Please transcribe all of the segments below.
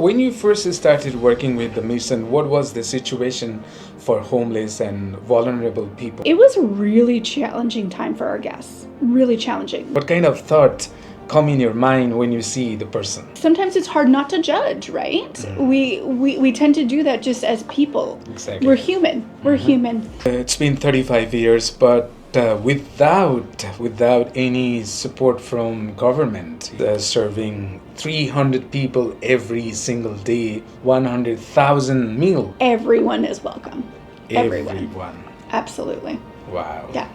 When you first started working with the mission, what was the situation for homeless and vulnerable people? It was a really challenging time for our guests. Really challenging. What kind of thought come in your mind when you see the person? Sometimes it's hard not to judge, right? We tend to do that just as people. Exactly. We're human. We're human. It's been 35 years, but without any support from government, serving 300 people every single day, 100,000 meal. Everyone is welcome. Everyone. Absolutely. Wow. Yeah.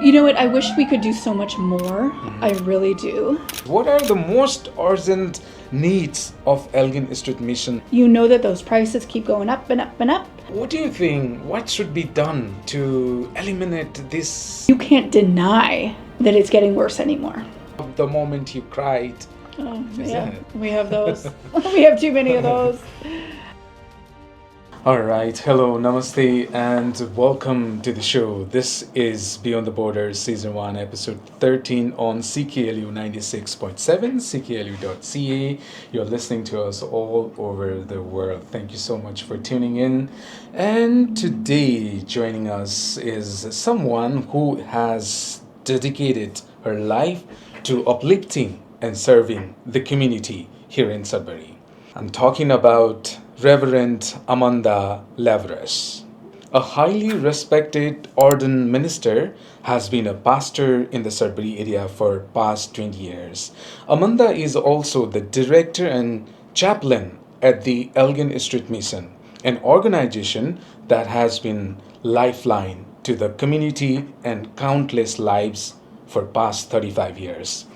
You know what? I wish we could do so much more. I really do. What are the most urgent needs of Elgin Street Mission? You know that those prices keep going up and up and up. What do you think? What should be done to eliminate this? You can't deny that it's getting worse anymore. The moment you cried. Oh, Is yeah. that- We have those. We have too many of those. All right. Hello, namaste, and welcome to the show. This is Beyond the Borders, Season 1, Episode 13 on CKLU 96.7, cklu.ca. You're listening to us all over the world. Thank you so much for tuning in. And today, joining us is someone who has dedicated her life to uplifting and serving the community here in Sudbury. I'm talking about Reverend Amanda Lavras. A highly respected ordained minister, has been a pastor in the Sudbury area for past 20 years. Amanda is also the Director and Chaplain at the Elgin Street Mission, an organization that has been lifeline to the community and countless lives for past 35 years.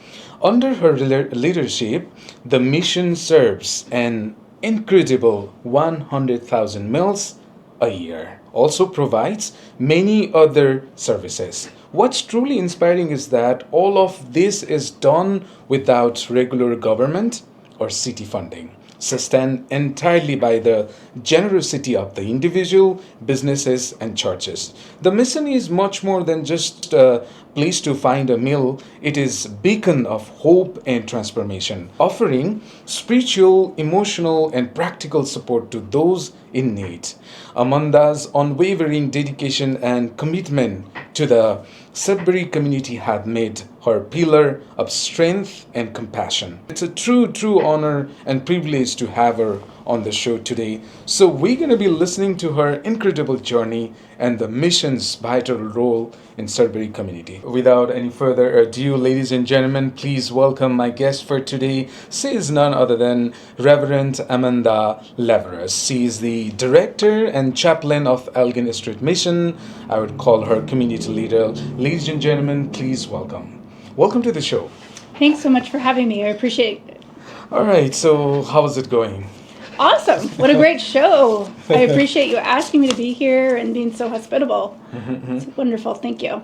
Under her leadership, the mission serves an incredible 100,000 meals a year. Also provides many other services. What's truly inspiring is that all of this is done without regular government or city funding, sustained entirely by the generosity of the individual, businesses, and churches. The mission is much more than just a place to find a meal. It is a beacon of hope and transformation, offering spiritual, emotional, and practical support to those in need. Amanda's unwavering dedication and commitment to the Sudbury community have made her pillar of strength and compassion. It's a true honor and privilege to have her on the show today. So we're going to be listening to her incredible journey and the mission's vital role in Sudbury community. Without any further ado, ladies and gentlemen, please welcome my guest for today. She is none other than Reverend Amanda Lavras. She is the Director and Chaplain of Elgin Street Mission. I would call her community leader. Ladies and gentlemen, please welcome. Welcome to the show. Thanks so much for having me. I appreciate it. All right, so how is it going? Awesome. What a great show. I appreciate you asking me to be here and being so hospitable. It's wonderful. Thank you.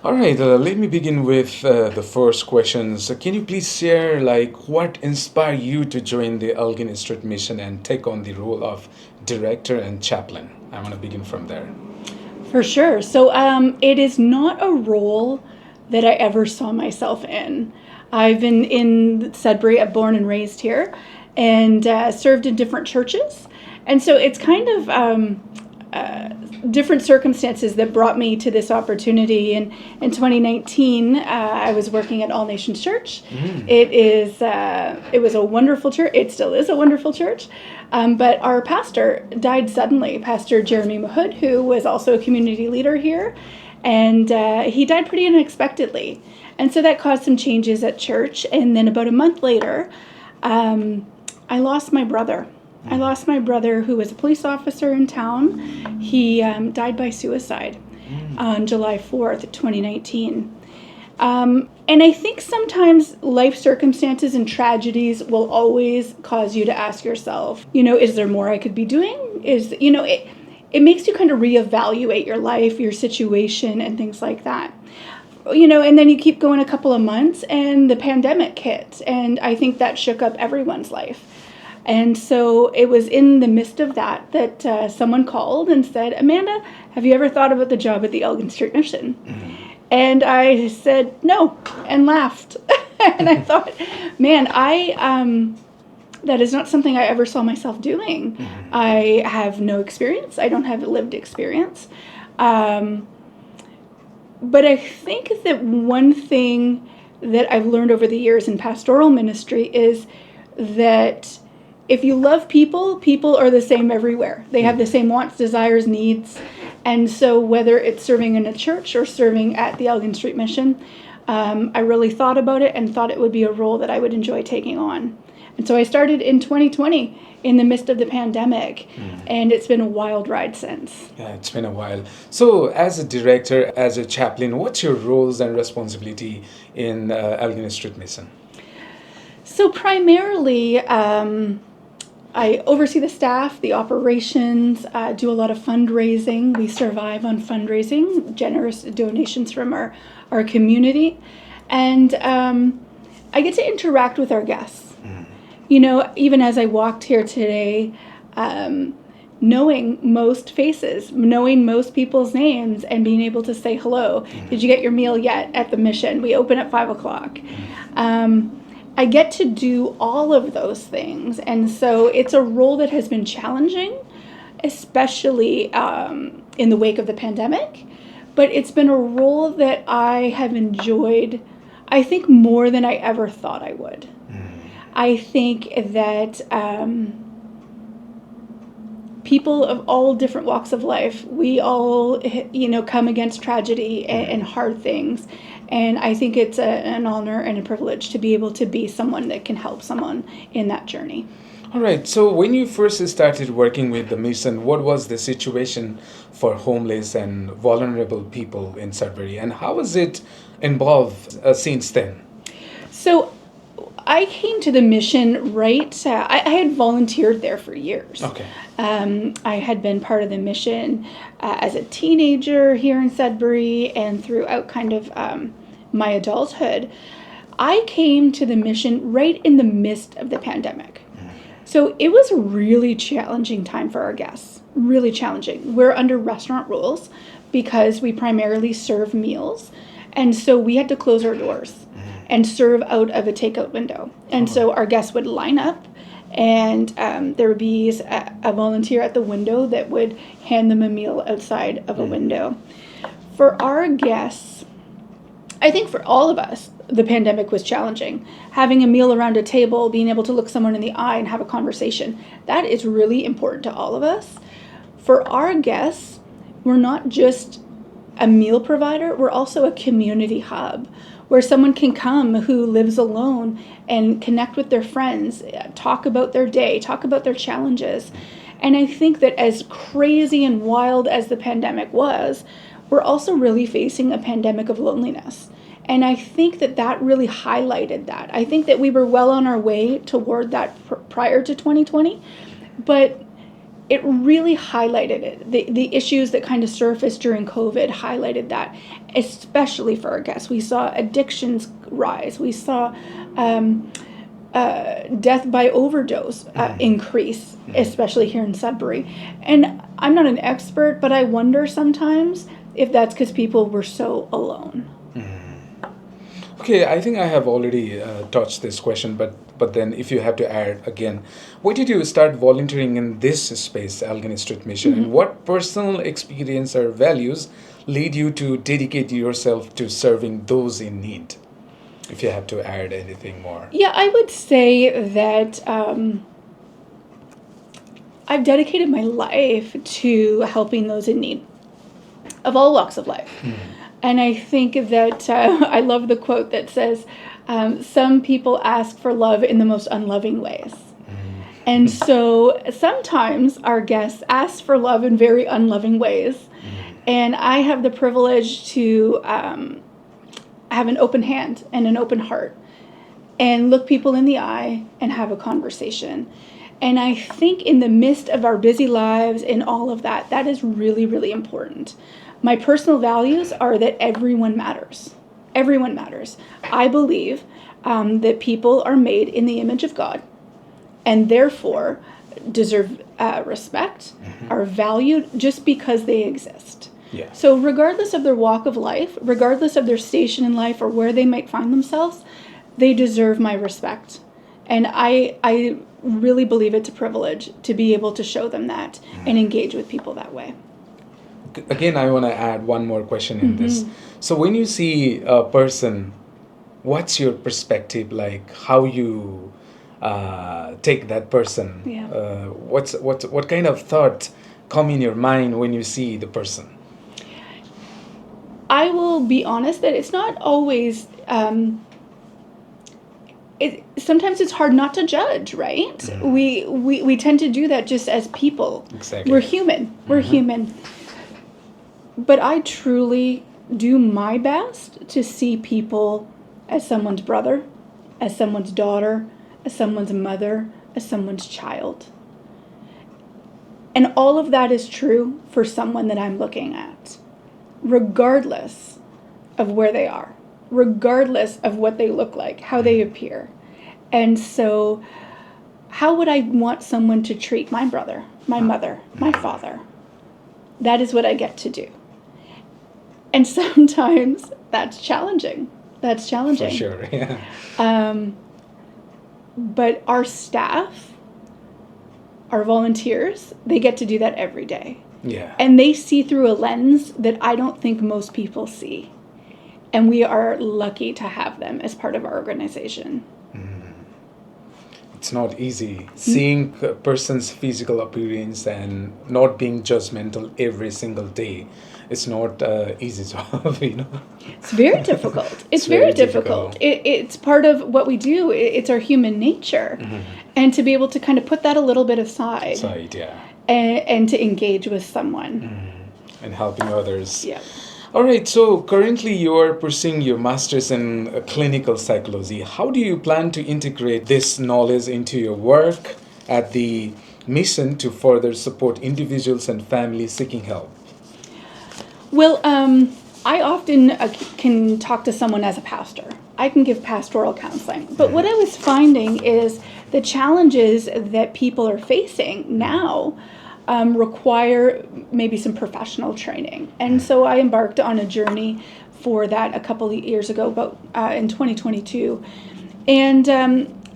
All right, let me begin with the first questions. Can you please share what inspired you to join the Elgin Street Mission and take on the role of Director and Chaplain? I want to begin from there. For sure. So it is not a role that I ever saw myself in. I've been in Sudbury, I'm born and raised here, and served in different churches. And so it's kind of different circumstances that brought me to this opportunity. And in 2019, I was working at All Nations Church. It was a wonderful church. It still is a wonderful church. But our pastor died suddenly, Pastor Jeremy Mahood, who was also a community leader here. And he died pretty unexpectedly. And so that caused some changes at church. And then about a month later, I lost my brother. I lost my brother, who was a police officer in town. He died by suicide on July 4th, 2019. And I think sometimes life circumstances and tragedies will always cause you to ask yourself, is there more I could be doing? It makes you kind of reevaluate your life, your situation, and things like that. And then you keep going a couple of months, and the pandemic hit, and I think that shook up everyone's life. And so it was in the midst of that someone called and said, Amanda, have you ever thought about the job at the Elgin Street Mission? And I said no and laughed. And I thought, man, That is not something I ever saw myself doing. Mm-hmm. I have no experience. I don't have lived experience. But I think that one thing that I've learned over the years in pastoral ministry is that if you love people, people are the same everywhere. They have the same wants, desires, needs. And so whether it's serving in a church or serving at the Elgin Street Mission, I really thought about it and thought it would be a role that I would enjoy taking on. And so I started in 2020 in the midst of the pandemic, and it's been a wild ride since. Yeah, it's been a while. So as a director, as a chaplain, what's your roles and responsibility in Elgin Street Mission? So primarily, I oversee the staff, the operations, do a lot of fundraising. We survive on fundraising, generous donations from our community. And I get to interact with our guests. You know, even as I walked here today, knowing most faces, knowing most people's names, and being able to say hello. Did you get your meal yet at the mission? We open at 5 o'clock. I get to do all of those things. And so it's a role that has been challenging, especially in the wake of the pandemic. But it's been a role that I have enjoyed, I think, more than I ever thought I would. I think that people of all different walks of life, we all, come against tragedy and hard things. And I think it's an honor and a privilege to be able to be someone that can help someone in that journey. All right. So when you first started working with the mission, what was the situation for homeless and vulnerable people in Sudbury? And how has it evolved since then? So I came to the mission I had volunteered there for years. Okay. I had been part of the mission as a teenager here in Sudbury and throughout kind of my adulthood. I came to the mission right in the midst of the pandemic. So it was a really challenging time for our guests, really challenging. We're under restaurant rules because we primarily serve meals. And so we had to close our doors and serve out of a takeout window. And so our guests would line up, and there would be a volunteer at the window that would hand them a meal outside of a window. For our guests, I think for all of us, the pandemic was challenging. Having a meal around a table, being able to look someone in the eye and have a conversation, that is really important to all of us. For our guests, we're not just a meal provider, we're also a community hub where someone can come who lives alone and connect with their friends, talk about their day, talk about their challenges. And I think that as crazy and wild as the pandemic was, we're also really facing a pandemic of loneliness. And I think that really highlighted that. I think that we were well on our way toward that prior to 2020, but it really highlighted it. The issues that kind of surfaced during COVID highlighted that, especially for our guests. We saw addictions rise. We saw death by overdose increase, especially here in Sudbury. And I'm not an expert, but I wonder sometimes if that's because people were so alone. Okay, I think I have already touched this question, but then if you have to add again, why did you start volunteering in this space, Elgin Street Mission, and what personal experience or values lead you to dedicate yourself to serving those in need? If you have to add anything more. Yeah, I would say that I've dedicated my life to helping those in need of all walks of life. And I think that I love the quote that says, some people ask for love in the most unloving ways. And so sometimes our guests ask for love in very unloving ways. And I have the privilege to have an open hand and an open heart and look people in the eye and have a conversation. And I think in the midst of our busy lives and all of that, that is really, really important. My personal values are that everyone matters. Everyone matters. I believe that people are made in the image of God and therefore deserve respect, are valued just because they exist. Yeah. So regardless of their walk of life, regardless of their station in life or where they might find themselves, they deserve my respect And I really believe it's a privilege to be able to show them that and engage with people that way. Again, I want to add one more question in this. So when you see a person, what's your perspective like? How you take that person? Yeah. What kind of thought come in your mind when you see the person? I will be honest that it's not always. Sometimes it's hard not to judge, right? We tend to do that just as people. Exactly. We're human. We're human. But I truly do my best to see people as someone's brother, as someone's daughter, as someone's mother, as someone's child. And all of that is true for someone that I'm looking at, regardless of where they are, regardless of what they look like, how they appear. And so, how would I want someone to treat my brother, my mother, my father? That is what I get to do. And sometimes that's challenging. That's challenging. For sure, yeah. But our staff, our volunteers, they get to do that every day. Yeah. And they see through a lens that I don't think most people see. And we are lucky to have them as part of our organization. It's not easy seeing a person's physical appearance and not being judgmental every single day. It's not easy job, you know. It's very difficult. It's very difficult. It's part of what we do. It's our human nature. And to be able to kind of put that a little bit aside. Yeah. And to engage with someone. And helping others. Yeah. All right, so currently you're pursuing your master's in clinical psychology. How do you plan to integrate this knowledge into your work at the mission to further support individuals and families seeking help? Well, I often can talk to someone as a pastor. I can give pastoral counseling. But what I was finding is the challenges that people are facing now require maybe some professional training. And so I embarked on a journey for that a couple of years ago, about in 2022. And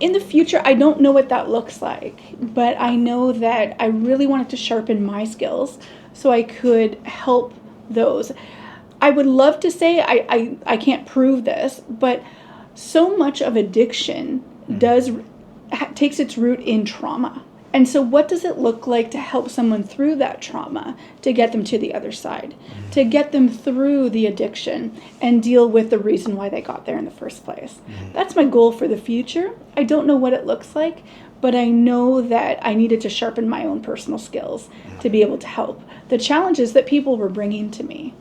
in the future, I don't know what that looks like, but I know that I really wanted to sharpen my skills so I could help those. I would love to say I can't prove this, but so much of addiction takes its root in trauma. And so what does it look like to help someone through that trauma, to get them to the other side, to get them through the addiction and deal with the reason why they got there in the first place? That's my goal for the future. I don't know what it looks like, but I know that I needed to sharpen my own personal skills to be able to help the challenges that people were bringing to me.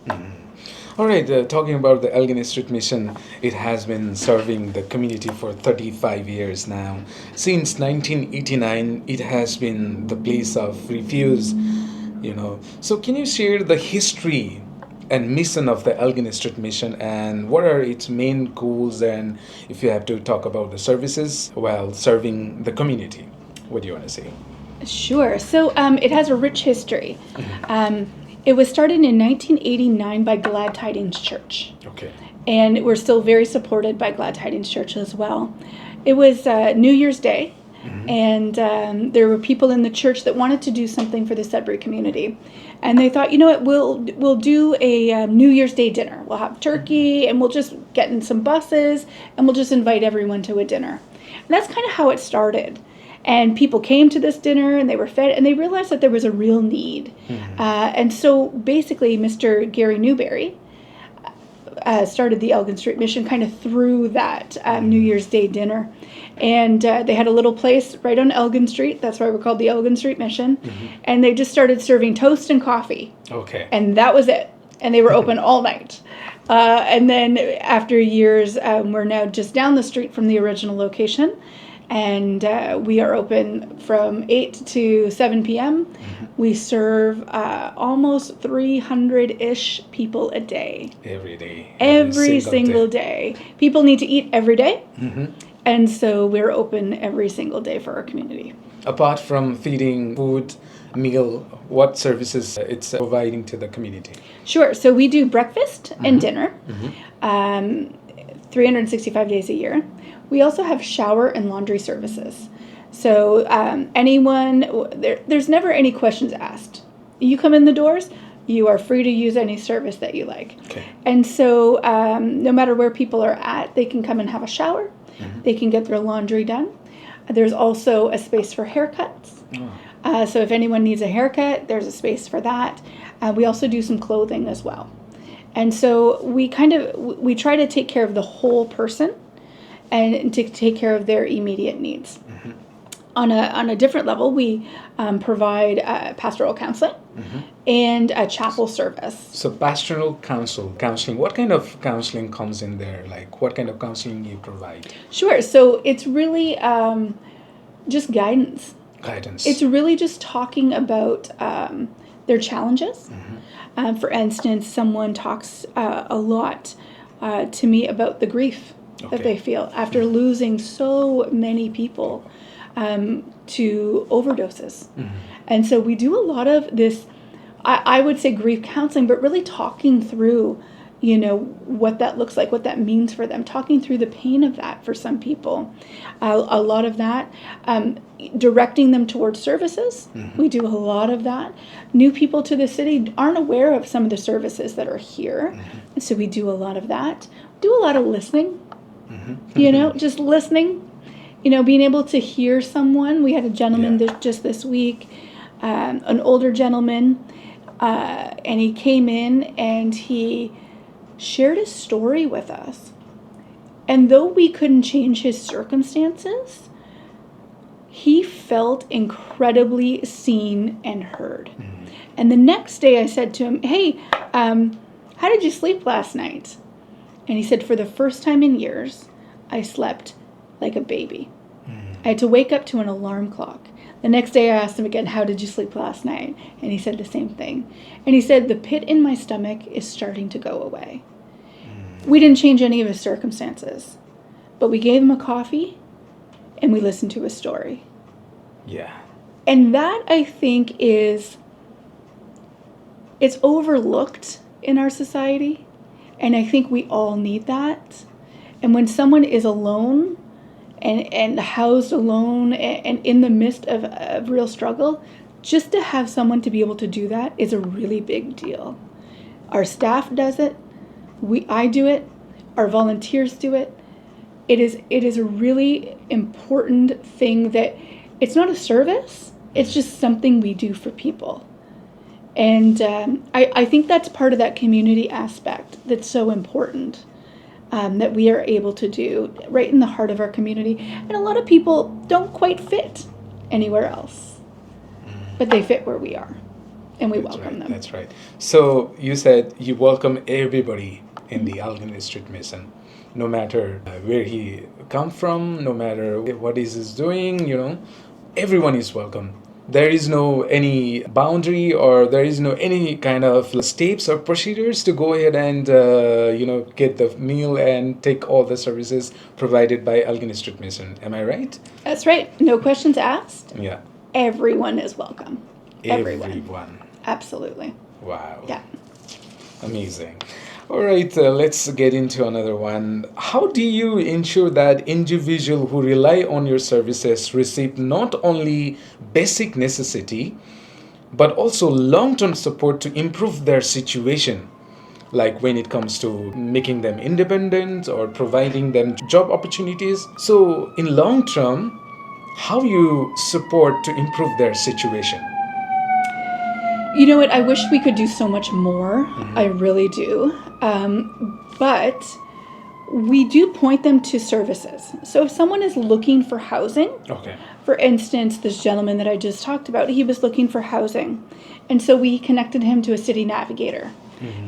All right, talking about the Elgin Street Mission, it has been serving the community for 35 years now. Since 1989, it has been the place of refuge, you know. So can you share the history and mission of the Elgin Street Mission and what are its main goals, and if you have to talk about the services while serving the community, what do you want to say? Sure. So it has a rich history. It was started in 1989 by Glad Tidings Church. Okay. And we're still very supported by Glad Tidings Church as well. It was New Year's Day, and there were people in the church that wanted to do something for the Sudbury community. And they thought, you know what, we'll do a New Year's Day dinner. We'll have turkey, and we'll just get in some buses, and we'll just invite everyone to a dinner. And that's kind of how it started. And people came to this dinner and they were fed and they realized that there was a real need. And so basically Mr. Gary Newberry started the Elgin Street Mission kind of through that New Year's Day dinner. And they had a little place right on Elgin Street. That's why we're called the Elgin Street Mission. And they just started serving toast and coffee. Okay. And that was it. And they were open all night. And then after years, we're now just down the street from the original location. And we are open from 8 to 7 p.m. We serve almost 300-ish people a day. Every day. Every single day. People need to eat every day. And so we're open every single day for our community. Apart from feeding food, meal, what services it's providing to the community? Sure. So we do breakfast and dinner. 365 days a year. We also have shower and laundry services. So there's never any questions asked. You come in the doors, you are free to use any service that you like. Okay. And so no matter where people are at, they can come and have a shower. They can get their laundry done. There's also a space for haircuts. So if anyone needs a haircut, there's a space for that. We also do some clothing as well. And so we try to take care of the whole person and to take care of their immediate needs. On a different level, we provide pastoral counseling and a chapel service. So pastoral counseling, what kind of counseling comes in there? Like what kind of counseling you provide? Sure. So it's really just guidance. It's really just talking about their challenges. For instance, someone talks a lot to me about the grief that they feel after losing so many people to overdoses. And so we do a lot of this, I would say grief counseling, but really talking through, what that looks like, what that means for them, talking through the pain of that for some people. A lot of that, directing them towards services. We do a lot of that. New people to the city aren't aware of some of the services that are here. And so we do a lot of that. Do a lot of listening, just listening. Being able to hear someone. We had a gentleman just this week, an older gentleman, and he came in and he shared his story with us. And though we couldn't change his circumstances, he felt incredibly seen and heard. And the next day I said to him, hey, how did you sleep last night? And he said, for the first time in years, I slept like a baby. I had to wake up to an alarm clock. The next day I asked him again, how did you sleep last night? And he said the same thing. And he said, the pit in my stomach is starting to go away. We didn't change any of his circumstances, but we gave him a coffee and we listened to his story. Yeah. And that, I think, it's overlooked in our society. And I think we all need that. And when someone is alone and housed alone and in the midst of real struggle, just to have someone to be able to do that is a really big deal. Our staff does it. I do it. Our volunteers do it. It is a really important thing that it's not a service. It's just something we do for people. And I think that's part of that community aspect that's so important. That we are able to do right in the heart of our community. And a lot of people don't quite fit anywhere else, but they fit where we are, and we welcome them. That's right. So you said you welcome everybody in the Elgin Street Mission, no matter where he come from, no matter what he's doing, everyone is welcome. There is no any boundary, or there is no any kind of steps or procedures to go ahead and get the meal and take all the services provided by Elgin Street Mission. Am I right? That's right. No questions asked. Yeah. Everyone is welcome. Everyone. Absolutely. Wow. Yeah. Amazing. All right, let's get into another one. How do you ensure that individuals who rely on your services receive not only basic necessity, but also long-term support to improve their situation? Like when it comes to making them independent or providing them job opportunities. So in long term, how you support to improve their situation? You know what? I wish we could do so much more. I really do. But we do point them to services. So if someone is looking for housing, for instance, this gentleman that I just talked about, he was looking for housing. And so we connected him to a city navigator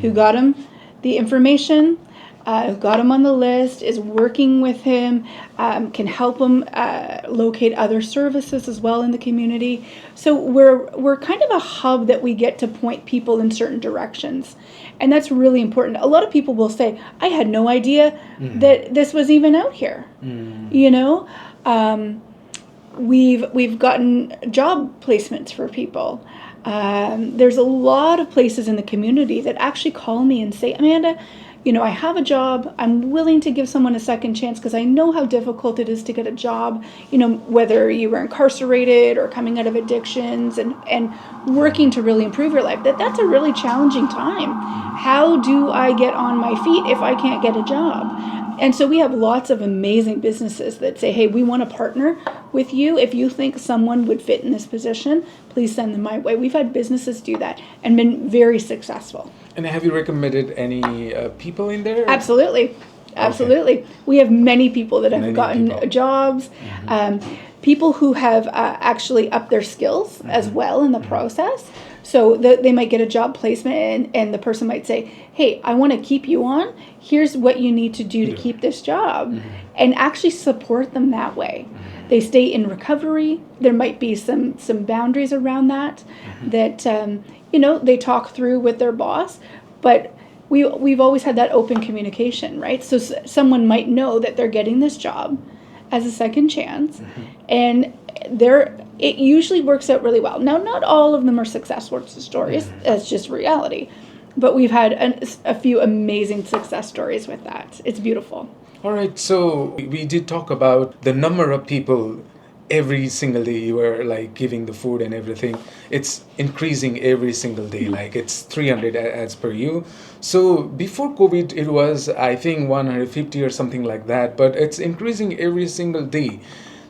who got him the information, got him on the list, is working with him, can help him locate other services as well in the community. So we're kind of a hub that we get to point people in certain directions. And that's really important. A lot of people will say, I had no idea that this was even out here. We've gotten job placements for people. There's a lot of places in the community that actually call me and say, Amanda, I have a job. I'm willing to give someone a second chance because I know how difficult it is to get a job, whether you were incarcerated or coming out of addictions and working to really improve your life. That's a really challenging time. How do I get on my feet if I can't get a job? And so we have lots of amazing businesses that say, hey, we want to partner with you. If you think someone would fit in this position, please send them my way. We've had businesses do that and been very successful. And have you recommended any people in there? Absolutely. Okay. We have many people that have gotten jobs, people who have actually upped their skills as well in the process. So they might get a job placement and the person might say, hey, I want to keep you on. Here's what you need to do to keep this job, and actually support them that way. They stay in recovery. There might be some boundaries around that they talk through with their boss, but we've always had that open communication, right? So someone might know that they're getting this job as a second chance, and it usually works out really well. Now, not all of them are successful stories. That's just reality. But we've had a few amazing success stories with that. It's beautiful. All right. So we did talk about the number of people every single day you were like giving the food and everything. It's increasing every single day. Like it's 300 as per you. So before COVID, it was, I think, 150 or something like that. But it's increasing every single day.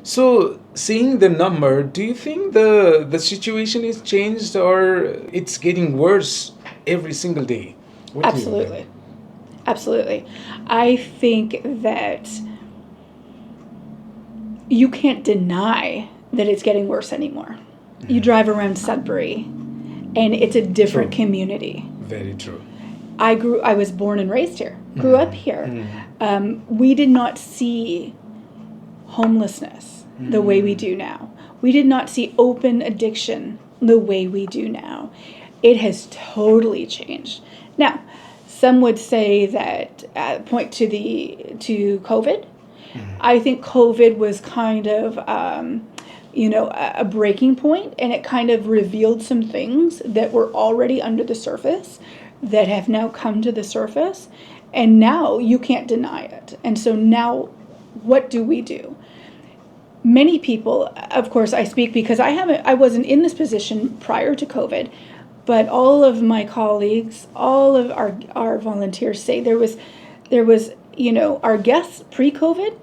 So seeing the number, do you think the situation is changed or it's getting worse every single day? Absolutely. Absolutely. I think that you can't deny that it's getting worse anymore. You drive around Sudbury and it's a different community. Very true. I was born and raised here, grew up here. We did not see homelessness the way we do now. We did not see open addiction the way we do now. It has totally changed. Now, some would say that point to COVID. I think COVID was kind of a breaking point, and it kind of revealed some things that were already under the surface that have now come to the surface, and now you can't deny it. And so now, what do we do? Many people, of course, I speak because I wasn't in this position prior to COVID, but all of my colleagues, all of our volunteers say there was our guests pre-COVID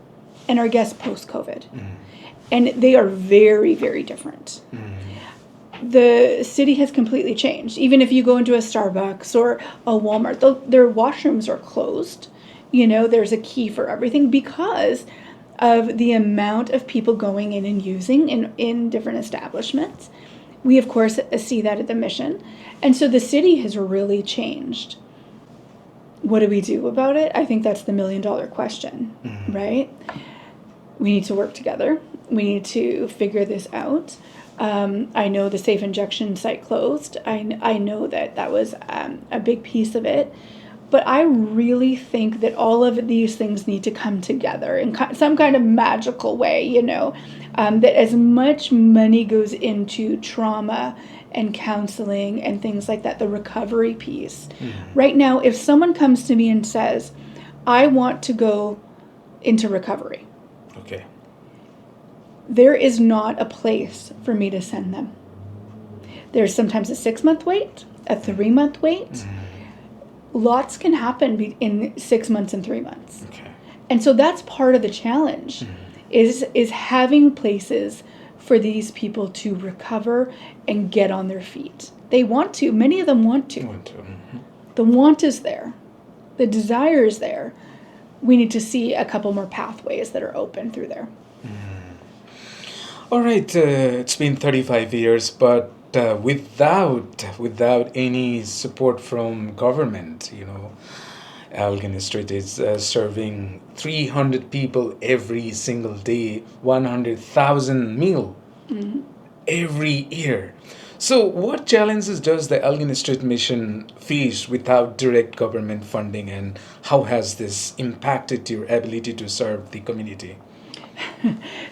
and our guests post-COVID, and they are very, very different. The city has completely changed. Even if you go into a Starbucks or a Walmart, their washrooms are closed. There's a key for everything because of the amount of people going in and using in different establishments. We, of course, see that at the Mission. And so the city has really changed. What do we do about it? I think that's the $1 million question, right? We need to work together. We need to figure this out. I know the safe injection site closed. I know that was a big piece of it. But I really think that all of these things need to come together in some kind of magical way, that as much money goes into trauma and counseling and things like that, the recovery piece. Right now, if someone comes to me and says, I want to go into recovery. Okay. There is not a place for me to send them. There's sometimes a 6-month wait, a 3-month wait. Lots can happen in 6 months and 3 months. Okay. And so that's part of the challenge is having places for these people to recover and get on their feet. They want to. Many of them want to. The want is there. The desire is there. We need to see a couple more pathways that are open through there. All right. It's been 35 years, but without any support from government, Elgin Street is serving 300 people every single day, 100,000 meal every year. So what challenges does the Elgin Street Mission face without direct government funding, and how has this impacted your ability to serve the community?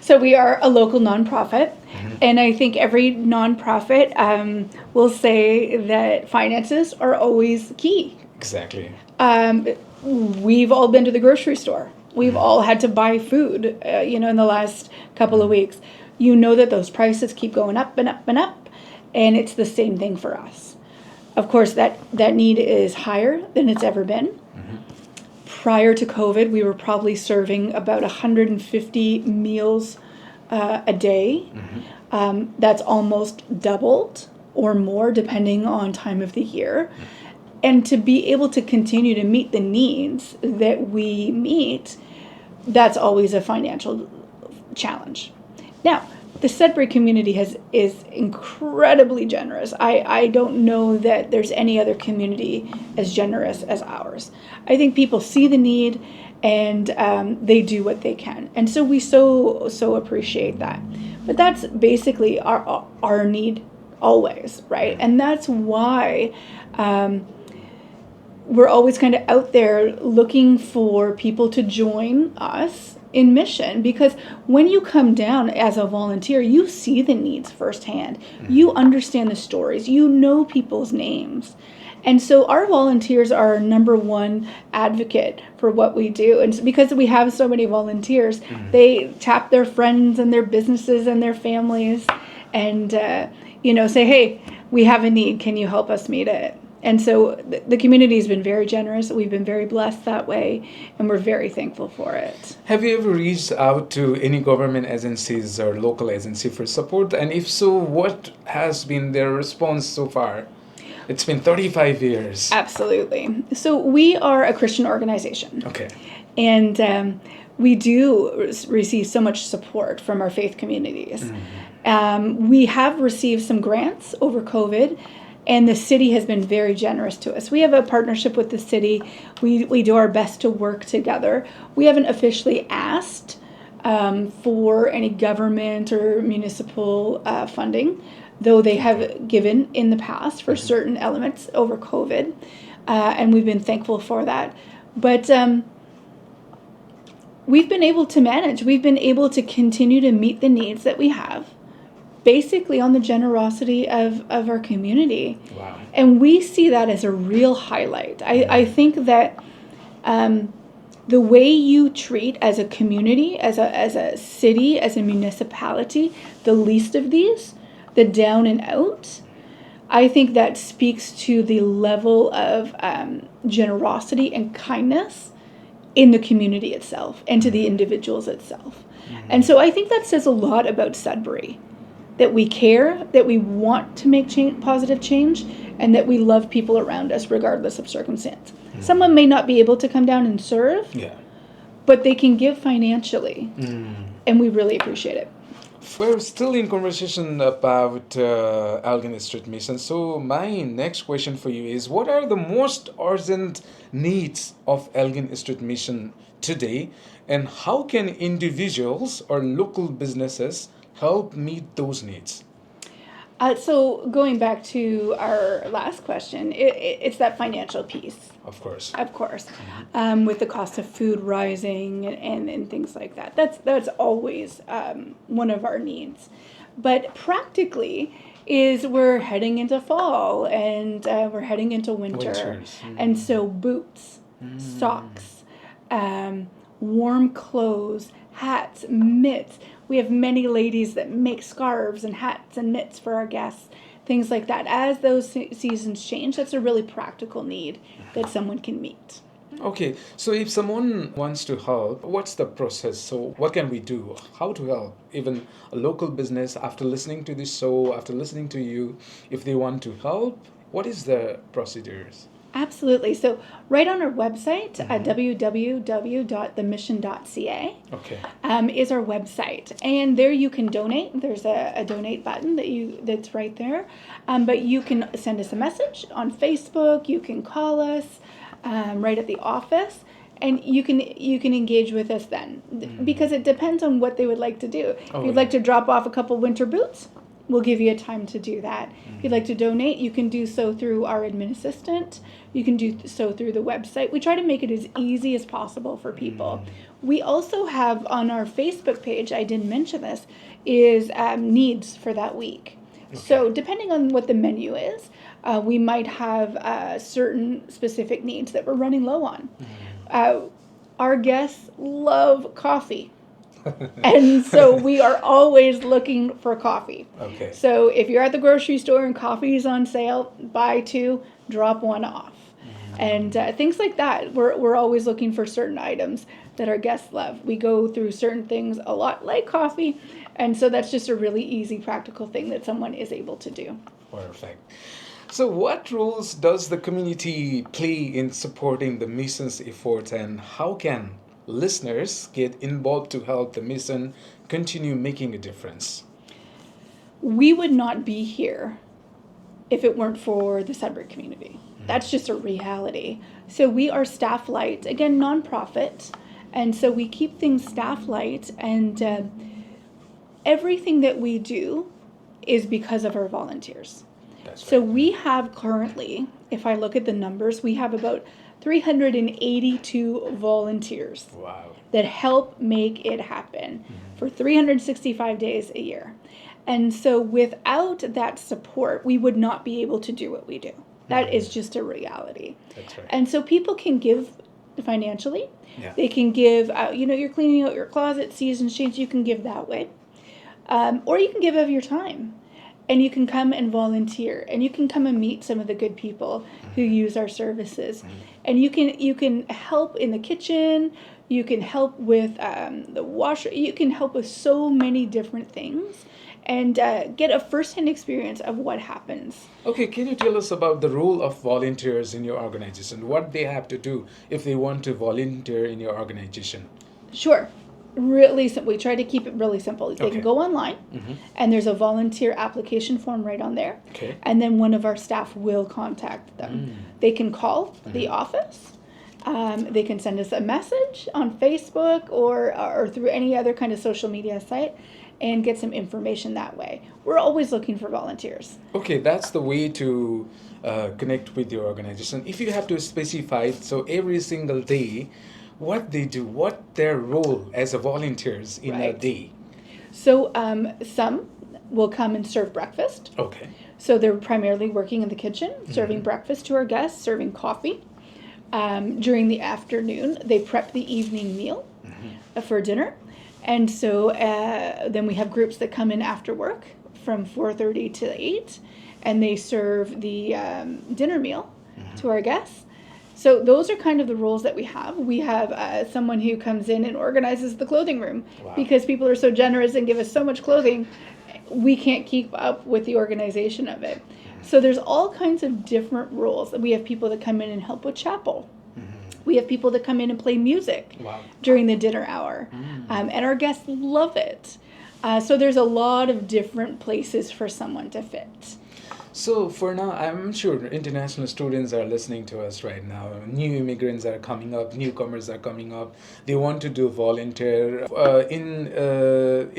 So we are a local nonprofit, and I think every nonprofit will say that finances are always key. Exactly. we've all been to the grocery store. We've all had to buy food, in the last couple of weeks. You know that those prices keep going up and up and up, and it's the same thing for us. Of course, that need is higher than it's ever been. Prior to COVID, we were probably serving about 150 meals a day. That's almost doubled or more, depending on time of the year. And to be able to continue to meet the needs that we meet, that's always a financial challenge. Now, the Sudbury community is incredibly generous. I don't know that there's any other community as generous as ours. I think people see the need and they do what they can. And so we so appreciate that. But that's basically our need always, right? And that's why we're always kind of out there looking for people to join us in mission, because when you come down as a volunteer, you see the needs firsthand. You understand the stories. You know people's names. And so our volunteers are our number one advocate for what we do. And because we have so many volunteers, they tap their friends and their businesses and their families and, say, hey, we have a need. Can you help us meet it? And so the community has been very generous. We've been very blessed that way, and we're very thankful for it. Have you ever reached out to any government agencies or local agency for support? And if so, what has been their response so far? It's been 35 years. Absolutely. So we are a Christian organization. Okay. And we do receive so much support from our faith communities. We have received some grants over COVID, and the city has been very generous to us. We have a partnership with the city. We do our best to work together. We haven't officially asked for any government or municipal funding, though they have given in the past for certain elements over COVID, and we've been thankful for that. But we've been able to manage. We've been able to continue to meet the needs that we have, basically on the generosity of our community. Wow. And we see that as a real highlight. I think that the way you treat as a community, as a city, as a municipality, the least of these, the down and out, I think that speaks to the level of generosity and kindness in the community itself and to the individuals itself. And so I think that says a lot about Sudbury, that we care, that we want to make positive change, and that we love people around us regardless of circumstance. Someone may not be able to come down and serve, but they can give financially, and we really appreciate it. We're still in conversation about Elgin Street Mission. So my next question for you is, what are the most urgent needs of Elgin Street Mission today, and how can individuals or local businesses help meet those needs? So going back to our last question, it's that financial piece. Of course. With the cost of food rising and things like that. That's always one of our needs. But practically is we're heading into fall and we're heading into winter. And so boots, socks, warm clothes, hats, mitts. We have many ladies that make scarves and hats and mitts for our guests, things like that. As those seasons change, that's a really practical need that someone can meet. Okay, so if someone wants to help, what's the process? So what can we do? How to help? Even a local business, after listening to this show, after listening to you, if they want to help, what is the procedures? Absolutely. So right on our website, www.themission.ca, is our website. And there you can donate. There's a donate button that's right there. But you can send us a message on Facebook. You can call us right at the office. And you can engage with us then. Because it depends on what they would like to do. If you'd like to drop off a couple winter boots, we'll give you a time to do that. If you'd like to donate, you can do so through our admin assistant. You can do so through the website. We try to make it as easy as possible for people. We also have on our Facebook page, I didn't mention this, is needs for that week. So depending on what the menu is, we might have certain specific needs that we're running low on. Our guests love coffee. And so we are always looking for coffee. Okay. So if you're at the grocery store and coffee is on sale, buy two, drop one off. And things like that. We're always looking for certain items that our guests love. We go through certain things a lot like coffee. And so that's just a really easy, practical thing that someone is able to do. Perfect. So what roles does the community play in supporting the mission's efforts, and how can listeners get involved to help the mission continue making a difference? We would not be here if it weren't for the Sudbury community. That's just a reality. So we are staff light, again, nonprofit. And so we keep things staff light, and everything that we do is because of our volunteers. So we have currently, if I look at the numbers, we have about 382 volunteers. Wow. That help make it happen for 365 days a year. And so without that support, we would not be able to do what we do. That is just a reality. That's right. And so people can give financially. Yeah. They can give, you're cleaning out your closet, seasons change, you can give that way. Or you can give of your time. And you can come and volunteer, and you can come and meet some of the good people who use our services. And you can help in the kitchen, you can help with the washer, you can help with so many different things, and get a first-hand experience of what happens. Okay, can you tell us about the role of volunteers in your organization? What they have to do if they want to volunteer in your organization? Sure. Really simple. We try to keep it really simple. They Okay. can go online, and there's a volunteer application form right on there. Okay. And then one of our staff will contact them. They can call the office. They can send us a message on Facebook or through any other kind of social media site and get some information that way. We're always looking for volunteers. Okay, that's the way to connect with your organization. If you have to specify it, so every single day, what they do, what their role as a volunteers in a Right. day. So some will come and serve breakfast. Okay. So they're primarily working in the kitchen, serving breakfast to our guests, serving coffee. During the afternoon, they prep the evening meal for dinner. And so then we have groups that come in after work from 4:30 to 8, and they serve the dinner meal to our guests. So those are kind of the roles that we have. We have someone who comes in and organizes the clothing room. Wow. Because people are so generous and give us so much clothing, we can't keep up with the organization of it. So there's all kinds of different roles. We have people that come in and help with chapel. We have people that come in and play music Wow. during the dinner hour. And our guests love it. So there's a lot of different places for someone to fit. So for now, I'm sure international students are listening to us right now. New immigrants are coming up, newcomers are coming up. They want to do volunteer in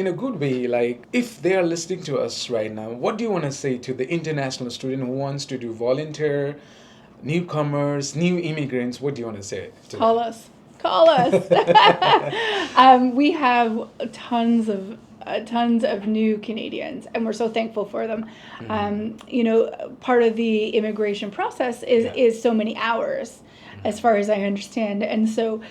a good way. Like if they are listening to us right now, what do you want to say to the international student who wants to do volunteer, newcomers, new immigrants? What do you want to say to them? Call us. We have tons of new Canadians, and we're so thankful for them. Part of the immigration process is so many hours, as far as I understand, and so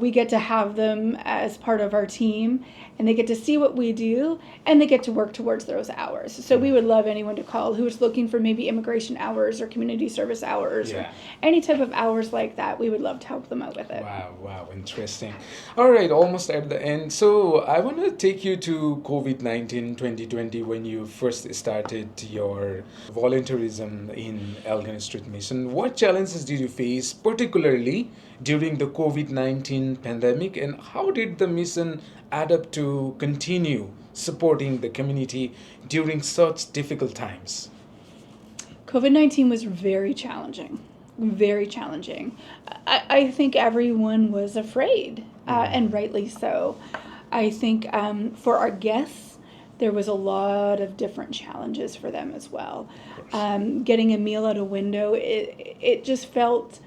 we get to have them as part of our team, and they get to see what we do, and they get to work towards those hours. So we would love anyone to call who is looking for maybe immigration hours or community service hours or any type of hours like that. We would love to help them out with it. Wow, interesting. All right, almost at the end. So I want to take you to COVID-19 2020 when you first started your volunteerism in Elgin Street Mission. What challenges did you face, particularly during the COVID-19 pandemic, and how did the mission adapt to continue supporting the community during such difficult times? COVID-19 was very challenging. Very challenging. I think everyone was afraid, and rightly so. I think for our guests, there was a lot of different challenges for them as well. Getting a meal out a window, it just felt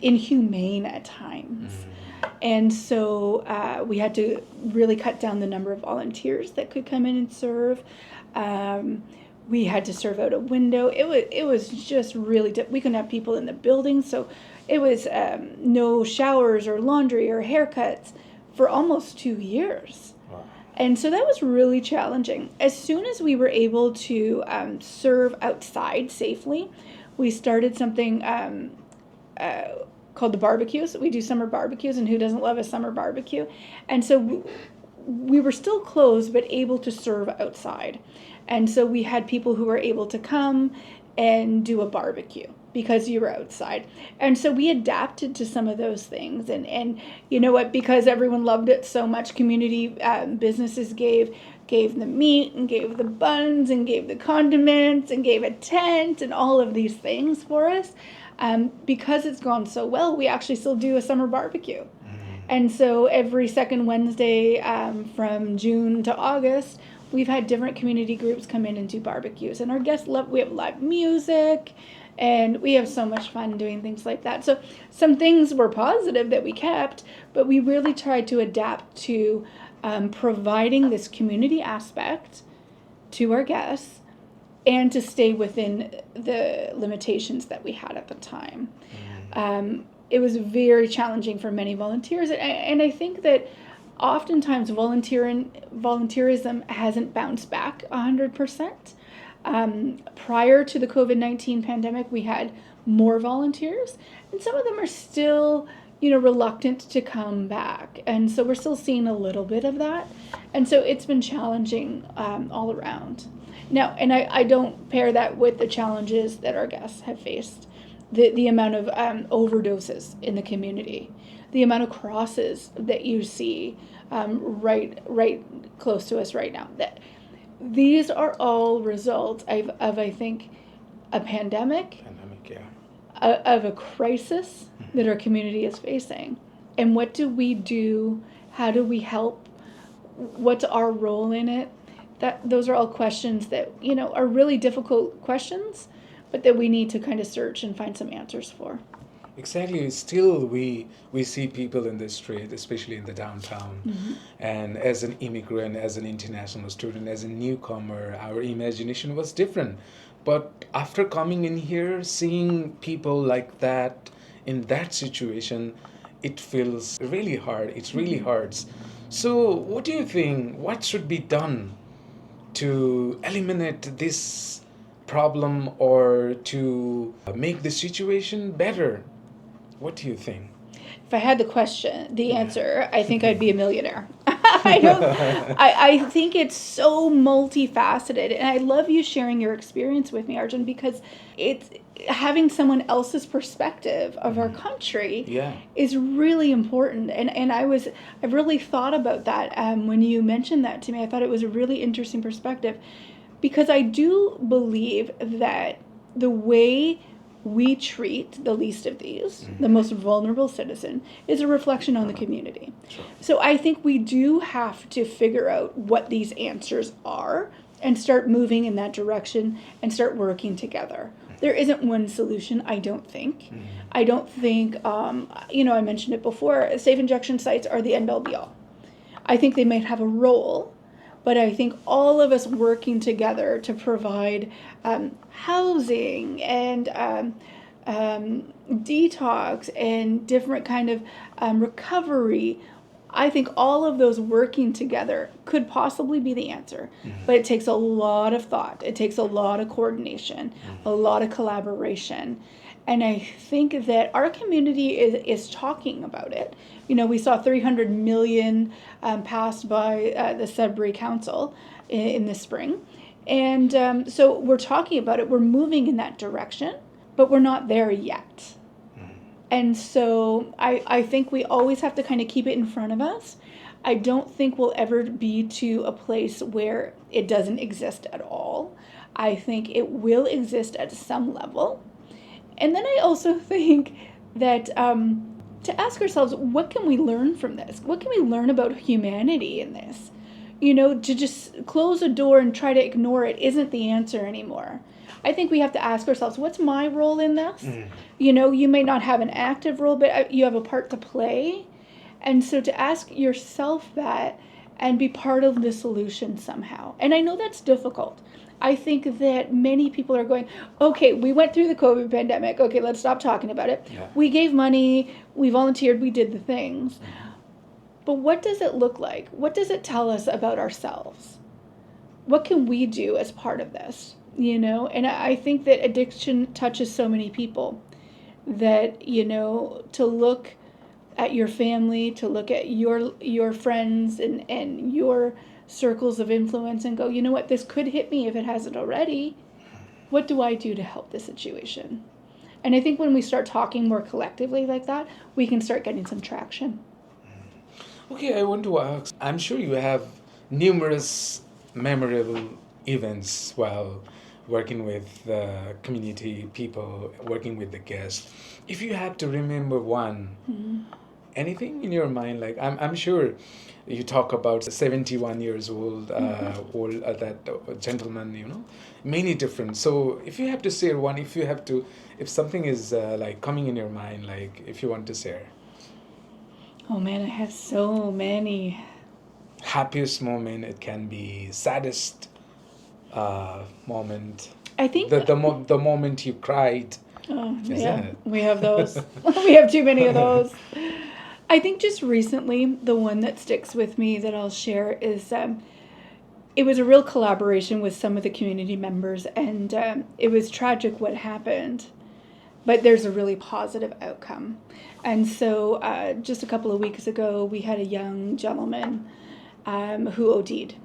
inhumane at times. And so we had to really cut down the number of volunteers that could come in and serve. We had to serve out a window. It was just really we couldn't have people in the building, so it was no showers or laundry or haircuts for almost 2 years. Wow. And so that was really challenging. As soon as we were able to serve outside safely, we started something called the barbecues. We do summer barbecues, and who doesn't love a summer barbecue? And so we were still closed, but able to serve outside. And so we had people who were able to come and do a barbecue because you were outside. And so we adapted to some of those things. And you know what, because everyone loved it so much, community businesses gave the meat and gave the buns and gave the condiments and gave a tent and all of these things for us. Because it's gone so well, we actually still do a summer barbecue. And so every second Wednesday from June to August, we've had different community groups come in and do barbecues. And our guests love, we have live music, and we have so much fun doing things like that. So some things were positive that we kept, but we really tried to adapt to providing this community aspect to our guests and to stay within the limitations that we had at the time. It was very challenging for many volunteers, and I think that oftentimes volunteerism hasn't bounced back 100%. Prior to the COVID-19 pandemic, we had more volunteers, and some of them are still, reluctant to come back. And so we're still seeing a little bit of that. And so it's been challenging all around. Now, and I don't pair that with the challenges that our guests have faced. The amount of overdoses in the community, the amount of crosses that you see right close to us right now. These are all results of I think, a pandemic, Yeah. Of a crisis that our community is facing. And what do we do? How do we help? What's our role in it? Those are all questions that, are really difficult questions, but that we need to kind of search and find some answers for. Exactly. Still, we see people in the street, especially in the downtown. And as an immigrant, as an international student, as a newcomer, our imagination was different. But after coming in here, seeing people like that, in that situation, it feels really hard. It really hurts. So what do you think? What should be done to eliminate this problem or to make the situation better? What do you think? If I had the answer, I think I'd be a millionaire. I think it's so multifaceted, and I love you sharing your experience with me, Arjun, because it's having someone else's perspective of our country is really important. And I've really thought about that when you mentioned that to me. I thought it was a really interesting perspective, because I do believe that the way we treat the least of these, the most vulnerable citizen, is a reflection on the community. Sure. So I think we do have to figure out what these answers are and start moving in that direction and start working together. There isn't one solution, I don't think. I don't think, I mentioned it before, safe injection sites are the end-all be-all. I think they might have a role, but I think all of us working together to provide housing and detox and different kind of recovery, I think all of those working together could possibly be the answer. But it takes a lot of thought. It takes a lot of coordination, a lot of collaboration. And I think that our community is talking about it. We saw 300 million passed by the Sudbury Council in the spring. And so we're talking about it. We're moving in that direction, but we're not there yet. And so I think we always have to kind of keep it in front of us. I don't think we'll ever be to a place where it doesn't exist at all. I think it will exist at some level. And then I also think that to ask ourselves, what can we learn from this? What can we learn about humanity in this? To just close a door and try to ignore it isn't the answer anymore. I think we have to ask ourselves, what's my role in this? You may not have an active role, but you have a part to play. And so to ask yourself that and be part of the solution somehow. And I know that's difficult. I think that many people are going, okay, we went through the COVID pandemic. Okay, let's stop talking about it. Yeah. We gave money, we volunteered, we did the things. But what does it look like? What does it tell us about ourselves? What can we do as part of this? You know, and I think that addiction touches so many people that, you know, to look at your family, to look at your friends and your circles of influence and go, you know what, this could hit me if it hasn't already. What do I do to help this situation? And I think when we start talking more collectively like that, we can start getting some traction. Okay, I want to ask, I'm sure you have numerous memorable events while working with the community people, working with the guests. If you had to remember one, anything in your mind, like I'm sure you talk about 71 years old, that gentleman, you know, many different. So if you have to share one, if something is like coming in your mind, like if you want to share. Oh man, I have so many. Happiest moment, it can be saddest moment. I think The moment you cried. oh, Is yeah, that? we have those. We have too many of those. I think just recently, the one that sticks with me that I'll share is it was a real collaboration with some of the community members, and it was tragic what happened, but there's a really positive outcome. And so just a couple of weeks ago, we had a young gentleman who OD'd.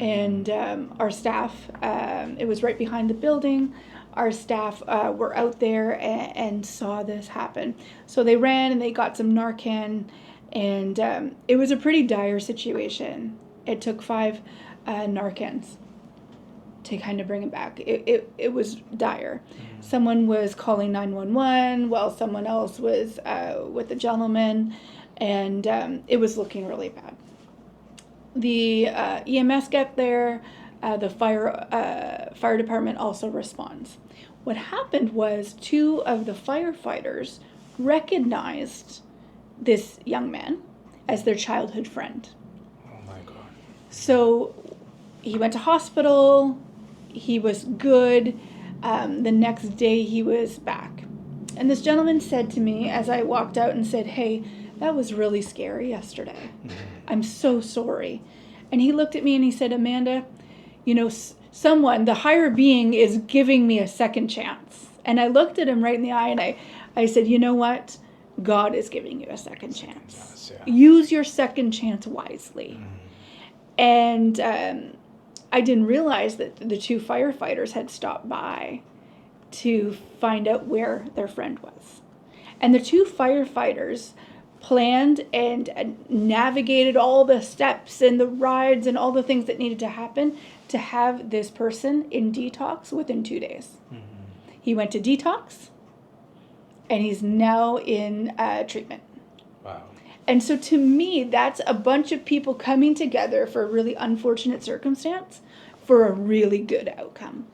And our staff, it was right behind the building, our staff were out there and saw this happen. So they ran and they got some Narcan, and it was a pretty dire situation. It took 5 Narcans to kind of bring him back. It was dire. Someone was calling 911 while someone else was with the gentleman, and it was looking really bad. The EMS get there, the fire department also responds. What happened was 2 of the firefighters recognized this young man as their childhood friend. Oh my God. So he went to hospital, he was good, the next day he was back. And this gentleman said to me as I walked out and said, hey, that was really scary yesterday. I'm so sorry. And he looked at me and he said, Amanda, you know, someone, the higher being is giving me a second chance. And I looked at him right in the eye and I said, you know what? God is giving you a second chance. Yeah. Use your second chance wisely. And I didn't realize that the 2 firefighters had stopped by to find out where their friend was. And the 2 firefighters planned and navigated all the steps and the rides and all the things that needed to happen to have this person in detox within 2 days. He went to detox, and he's now in treatment. Wow. And so to me, that's a bunch of people coming together for a really unfortunate circumstance for a really good outcome.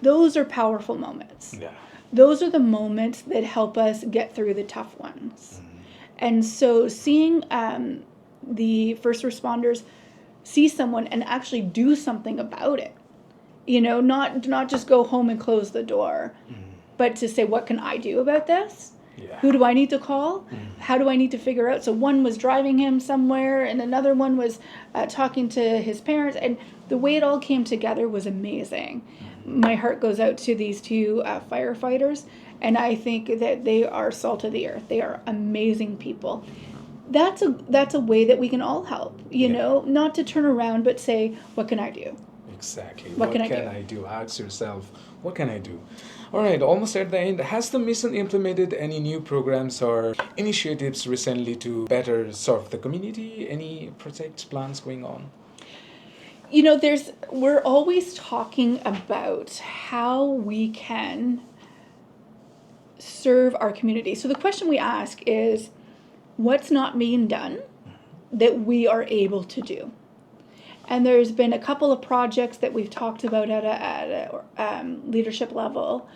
Those are powerful moments. Yeah. Those are the moments that help us get through the tough ones. And so seeing the first responders see someone and actually do something about it, you know, not just go home and close the door, but to say, what can I do about this? Yeah. Who do I need to call? How do I need to figure out? So one was driving him somewhere, and another one was talking to his parents, and the way it all came together was amazing. My heart goes out to these 2 firefighters, and I think that they are salt of the earth. They are amazing people. That's a way that we can all help, you know, not to turn around, but say, what can I do? Exactly. What can I do? Ask yourself, what can I do? All right, almost at the end. Has the mission implemented any new programs or initiatives recently to better serve the community? Any projects, plans going on? You know, we're always talking about how we can serve our community. So the question we ask is, what's not being done that we are able to do? And there's been a couple of projects that we've talked about at a leadership level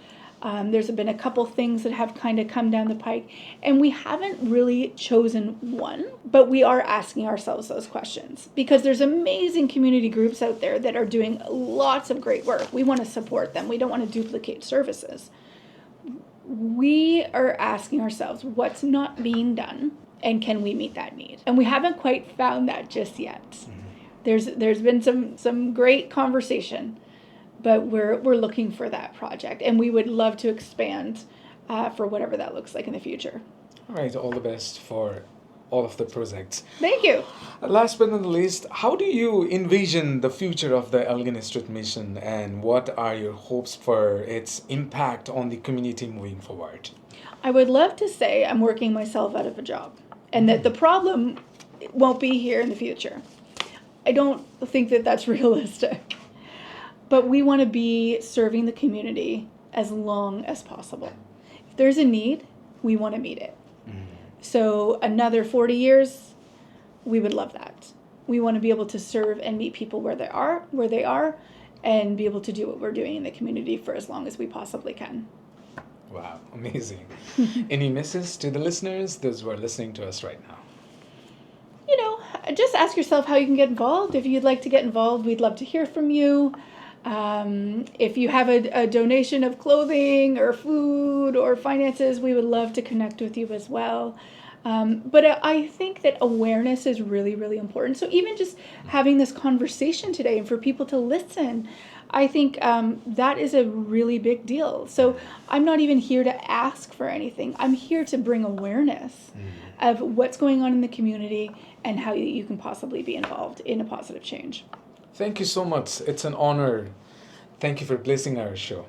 There's been a couple things that have kind of come down the pike, and we haven't really chosen one, but we are asking ourselves those questions because there's amazing community groups out there that are doing lots of great work. We want to support them. We don't want to duplicate services. We are asking ourselves what's not being done and can we meet that need? And we haven't quite found that just yet. There's been some great conversation, but we're looking for that project, and we would love to expand for whatever that looks like in the future. All right, all the best for all of the projects. Thank you. Last but not least, how do you envision the future of the Elgin Street Mission, and what are your hopes for its impact on the community moving forward? I would love to say I'm working myself out of a job, and that the problem won't be here in the future. I don't think that that's realistic. But we want to be serving the community as long as possible. If there's a need, we want to meet it. So another 40 years, we would love that. We want to be able to serve and meet people where they are, and be able to do what we're doing in the community for as long as we possibly can. Wow, amazing. Any messages to the listeners, those who are listening to us right now? Just ask yourself how you can get involved. If you'd like to get involved, we'd love to hear from you. If you have a donation of clothing or food or finances, we would love to connect with you as well. But I think that awareness is really, really important. So even just having this conversation today and for people to listen, I think that is a really big deal. So I'm not even here to ask for anything. I'm here to bring awareness of what's going on in the community and how you can possibly be involved in a positive change. Thank you so much. It's an honor. Thank you for blessing our show.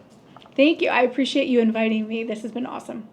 Thank you. I appreciate you inviting me. This has been awesome.